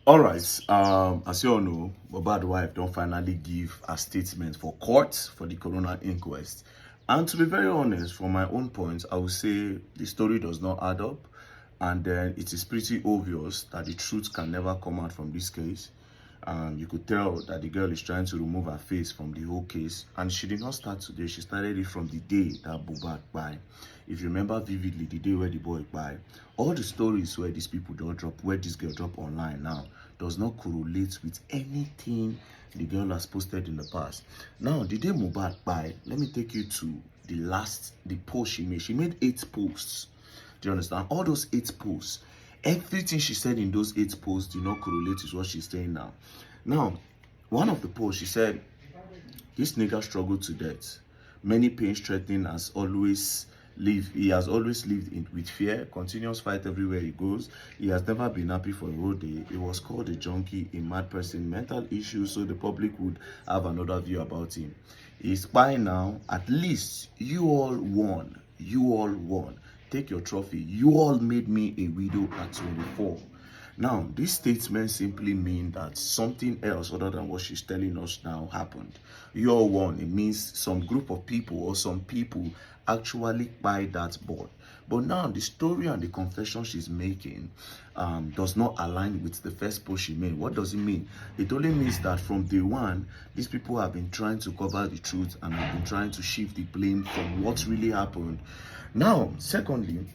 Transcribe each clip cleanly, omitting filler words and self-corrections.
All right. As you all know, Mohbad wife don't finally give a statement for court for the coroner inquest. And to be very honest, from my own point, I would say the story does not add up. And then it is pretty obvious that the truth can never come out from this case. You could tell that the girl is trying to remove her face from the whole case. And she did not start today. She started it from the day that Mohbad died. If you remember vividly, the day where the boy died, all the stories where these people don't drop, where this girl drop online now, does not correlate with anything the girl has posted in the past. Now, the day Mohbad died, let me take you to the post she made. She made 8 posts. Do you understand? All those 8 posts, everything she said in those 8 posts do not correlate with what she's saying now. Now, one of the posts, she said, this nigga struggled to death. Many pains threatening has always lived. He has always lived with fear, continuous fight everywhere he goes. He has never been happy for a whole day. He was called a junkie, a mad person, mental issues, so the public would have another view about him. He's by now. At least you all won. You all won. Take your trophy. You all made me a widow at 24. Now, this statement simply means that something else other than what she's telling us now happened. You all won. It means some group of people or some people actually buy that board. But now the story and the confession she's making does not align with the first post she made. What does it mean? It only means that from day one, these people have been trying to cover the truth and have been trying to shift the blame from what really happened. Now, secondly,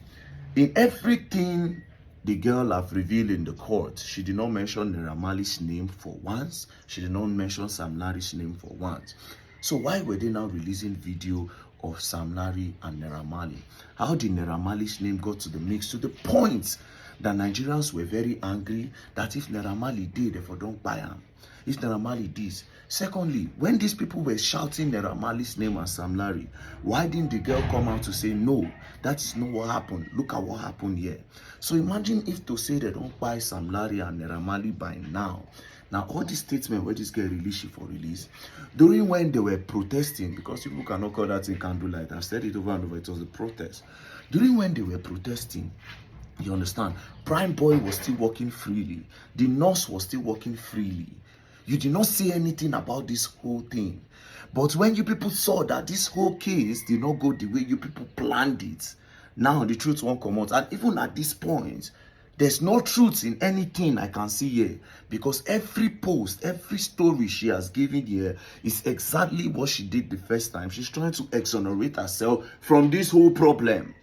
in everything the girl have revealed in the court, she did not mention Naira Marley's name for once. She did not mention Sam Larry's name for once. So why were they now releasing video of Sam Larry and Naira Marley? How did Naira Marley's name got to the mix to the point that Nigerians were very angry that if Naira Marley did, therefore don't buy him. If Naira Marley did. Secondly, when these people were shouting Naira Marley's name and Sam Larry, why didn't the girl come out to say, no, that is not what happened. Look at what happened here. So imagine if to say they don't buy Sam Larry and Naira Marley by now. Now, all these statements where this girl released, she for release, during when they were protesting, because people cannot call that thing candlelight, I've said it over and over, it was a protest. During when they were protesting, you understand, Prime Boy was still working freely. The nurse was still working freely. You did not say anything about this whole thing. But when you people saw that this whole case did not go the way you people planned it, now the truth won't come out. And even at this point, there's no truth in anything I can see here. Because every post, every story she has given here is exactly what she did the first time. She's trying to exonerate herself from this whole problem.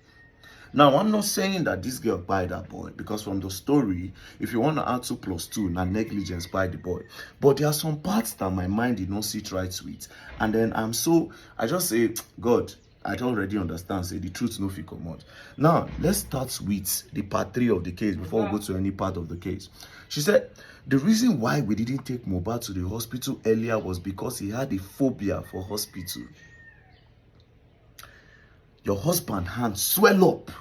Now, I'm not saying that this girl buy that boy, because from the story, if you want to add 2 plus 2, now negligence buy the boy. But there are some parts that my mind did not sit right with. And then I just say, God, I don't already understand, say the truth no fit come out. Now, let's start with the part 3 of the case before we go to any part of the case. She said, the reason why we didn't take Mohbad to the hospital earlier was because he had a phobia for hospital. Your husband hand swell up.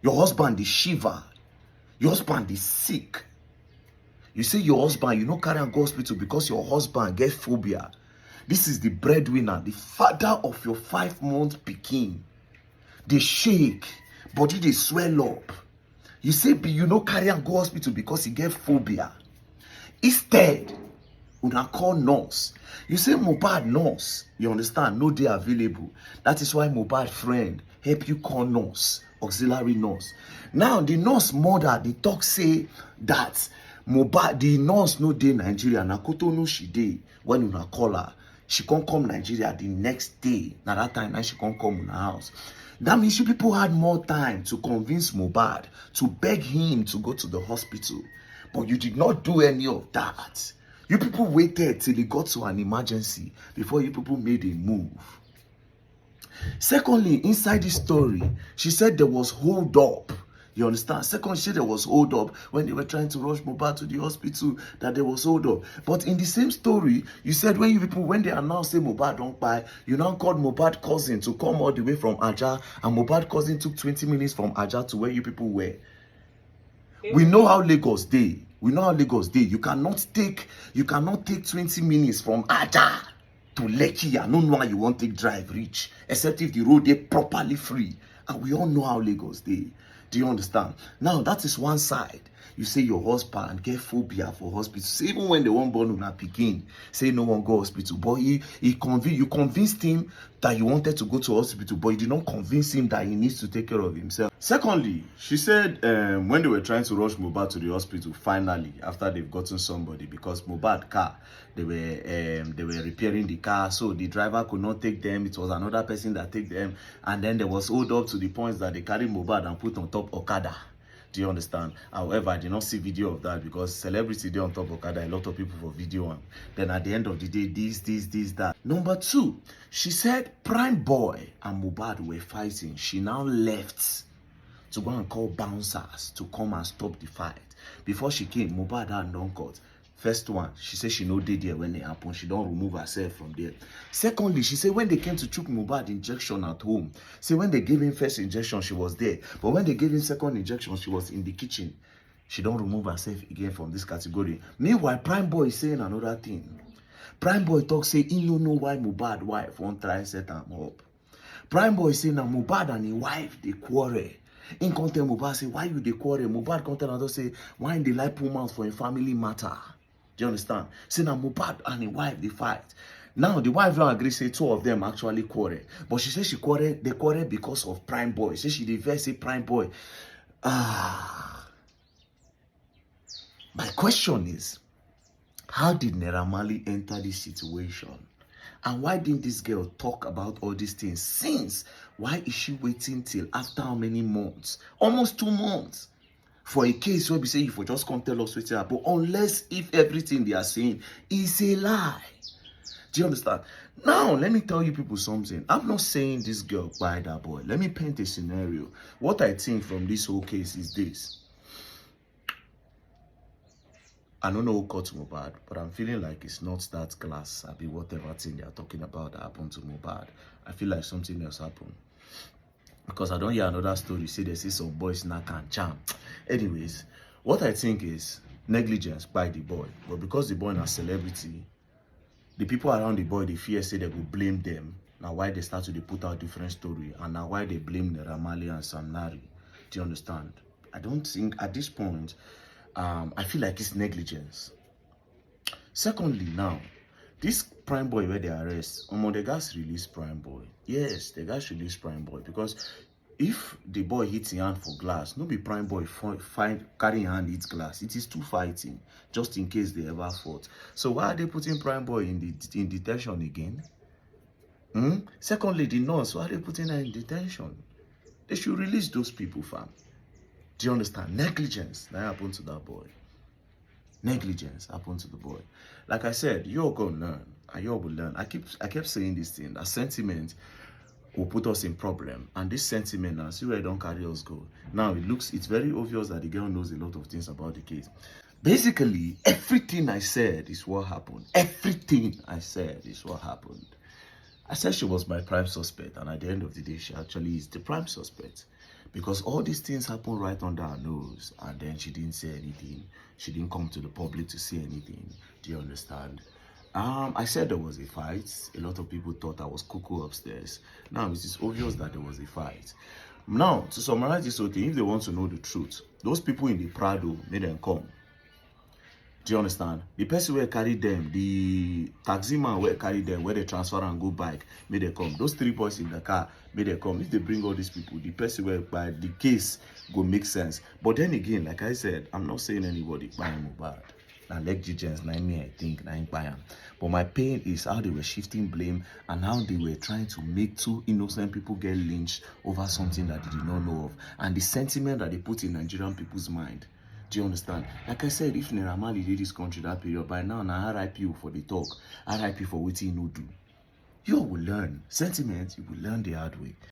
Your husband is shiver. Your husband is sick. You say your husband, you no carry am go hospital because your husband get phobia. This is the breadwinner, the father of your 5-month pikin. They shake, body they swell up. You say you no carry am go hospital because he get phobia. Instead, una call nurse. You say Mohbad nurse, you understand, no dey available. That is why Mohbad friend help you call nurse, auxiliary nurse. Now the nurse mother, they talk say that Mohbad, the nurse no dey Nigeria, na Cotonou she dey. When una call her, she can't come Nigeria the next day. Now that time, now she can't come in her house. That means you people had more time to convince Mohbad, to beg him to go to the hospital. But you did not do any of that. You people waited till it got to an emergency before you people made a move. Secondly, inside this story, she said there was hold up. You understand? Second, she said there was hold up when they were trying to rush Mohbad to the hospital, that there was hold up. But in the same story, you said when they announced say Mohbad don't buy, you now called Mohbad cousin to come all the way from Aja, and Mohbad cousin took 20 minutes from Aja to where you people were. We know how Lagos dey. We know how Lagos dey. You cannot take 20 minutes from Aja to Lekki. I don't know how you want to drive reach, except if the road is properly free. And we all know how Lagos dey. Do you understand? Now, that is one side. You say your husband get phobia for hospital. Say even when they won't born una pikin, say no one go hospital. But you convinced him that you wanted to go to hospital, but you did not convince him that he needs to take care of himself. Secondly, she said when they were trying to rush Mohbad to the hospital, finally, after they've gotten somebody, because Mohbad car, they were repairing the car, so the driver could not take them. It was another person that take them, and then there was hold up to the point that they carried Mohbad and put on top Okada. Do you understand? However, I did not see video of that because celebrity dey on top of Okada, a lot of people for video am. Then at the end of the day, this, that. Number two, she said Prime Boy and Mohbad were fighting. She now left to go and call bouncers to come and stop the fight. Before she came, Mohbad had done cut. First one, she said she no dey there when it happened. She don't remove herself from there. Secondly, she said when they came to chook Mohbad injection at home, say when they gave him first injection, she was there. But when they gave him second injection, she was in the kitchen. She don't remove herself again from this category. Meanwhile, Prime Boy is saying another thing. Prime Boy talk say he no know why Mohbad wife won't try set him up. Prime Boy say now Mohbad and his wife they quarrel. In content Mohbad say why you dey quarrel? Mohbad content and say why they like pull mouth for a family matter. Do you understand? Say now Mohbad and his wife they fight. Now the wife don't agree. Say two of them actually quarrel, but she says they quarrel because of Prime Boy. Say she dey say Prime Boy. My question is, how did Naira Marley enter this situation? And why didn't this girl talk about all these things since? Why is she waiting till after how many months? Almost 2 months. For a case where we say if we just come tell us what's happened, unless if everything they are saying is a lie. Do you understand? Now, let me tell you people something. I'm not saying this girl by that boy. Let me paint a scenario. What I think from this whole case is this. I don't know who caught Mohbad, but I'm feeling like it's not that class. I mean, whatever thing they are talking about that happened to Mohbad. I feel like something else happened. Because I don't hear another story. Say they see some boys knock and jam. Anyways, what I think is negligence by the boy. But because the boy is a celebrity, the people around the boy, they fear say they will blame them. Now why they start to put out different story. And now why they blame Naira Marley and Sam Larry. Do you understand? I don't think at this point, I feel like it's negligence. Secondly, now, this Prime Boy where they arrest, the guys release Prime Boy. Yes, the guys release Prime Boy because if the boy hits his hand for glass, no be Prime Boy carrying hand hits glass. It is two fighting, just in case they ever fought. So why are they putting Prime Boy in detention again? Secondly, the nurse, why are they putting her in detention? They should release those people, fam. Do you understand? Negligence that happened to that boy. Negligence happened to the boy. Like I said, you're gonna learn. And you will learn. I kept saying this thing, that sentiment will put us in problem. And this sentiment now, see where it don't carry us go. Now it's very obvious that the girl knows a lot of things about the case. Basically, everything I said is what happened. Everything I said is what happened. I said she was my prime suspect, and at the end of the day, she actually is the prime suspect. Because all these things happen right under her nose, and then she didn't say anything. She didn't come to the public to say anything. Do you understand? I said there was a fight. A lot of people thought I was cuckoo upstairs. Now, it is obvious that there was a fight. Now, to summarize this whole thing, if they want to know the truth, those people in the Prado made them come. Do you understand? The person where carried them, the taxi man where carried them, where they transfer and go bike, made they come. Those 3 boys in the car, made they come. If they bring all these people, the person where by the case go make sense. But then again, like I said, I'm not saying anybody buy Mohbad. Now negligence, not me, I think, not buy him. But my pain is how they were shifting blame and how they were trying to make 2 innocent people get lynched over something that they did not know of. And the sentiment that they put in Nigerian people's mind. Do you understand? Like I said, if Naira Marley did this country that period, by now, RIP for the talk, RIP for what you know do. You will learn. Sentiment, you will learn the hard way.